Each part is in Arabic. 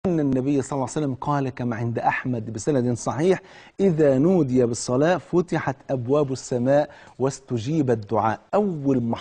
أن النبي صلى الله عليه وسلم قال كما عند أحمد بسند صحيح: إذا نودي بالصلاة فتحت أبواب السماء واستجيب الدعاء. أول ما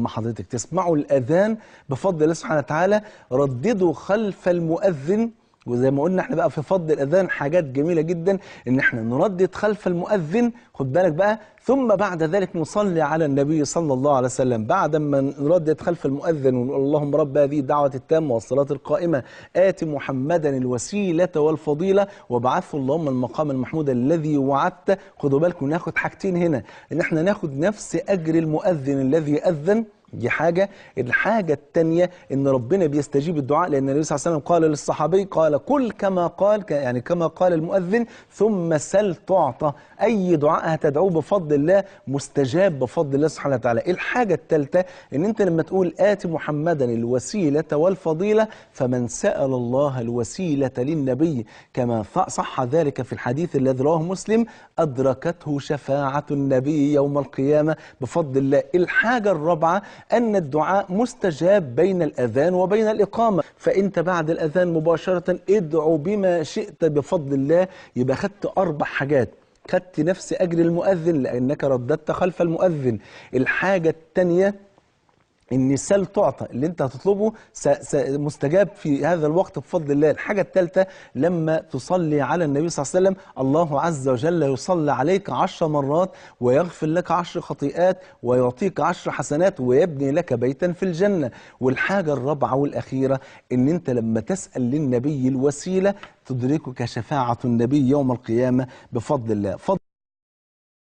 حضرتك تسمعوا الأذان بفضل الله سبحانه وتعالى رددوا خلف المؤذن. وزي ما قلنا احنا بقى في فضل الأذان حاجات جميلة جدا، ان احنا نردد خلف المؤذن، خد بالك بقى، ثم بعد ذلك نصلي على النبي صلى الله عليه وسلم. بعد ما نردد خلف المؤذن ونقول اللهم رب هذه الدعوة التامة والصلاة القائمة آت محمدا الوسيلة والفضيلة وابعثه اللهم المقام المحمود الذي وعدته. خدوا بالكم ناخد حاجتين هنا، ان احنا ناخد نفس أجر المؤذن الذي أذن، دي حاجة. الحاجة التانية ان ربنا بيستجيب الدعاء، لان النبي صلى الله عليه وسلم قال للصحابي، قال قل كما قال، يعني كما قال المؤذن، ثم سل تعطى. اي دعاء هتدعوه بفضل الله مستجاب بفضل الله سبحانه وتعالى. الحاجة الثالثة ان انت لما تقول آت محمدا الوسيلة والفضيلة، فمن سأل الله الوسيلة للنبي كما صح ذلك في الحديث الذي رواه مسلم أدركته شفاعة النبي يوم القيامة بفضل الله. الحاجة الرابعة أن الدعاء مستجاب بين الأذان وبين الإقامة، فأنت بعد الأذان مباشرة ادعو بما شئت بفضل الله. يبقى خدت 4 حاجات، خدت نفس أجر المؤذن لأنك رددت خلف المؤذن. الحاجة الثانية إن سل تعطى، اللي أنت هتطلبه مستجاب في هذا الوقت بفضل الله. الحاجة الثالثة لما تصلي على النبي صلى الله عليه وسلم الله عز وجل يصلي عليك 10 مرات ويغفر لك 10 خطيئات ويعطيك 10 حسنات ويبني لك بيتا في الجنة. والحاجة الرابعة والأخيرة إن أنت لما تسأل للنبي الوسيلة تدركك شفاعة النبي يوم القيامة بفضل الله.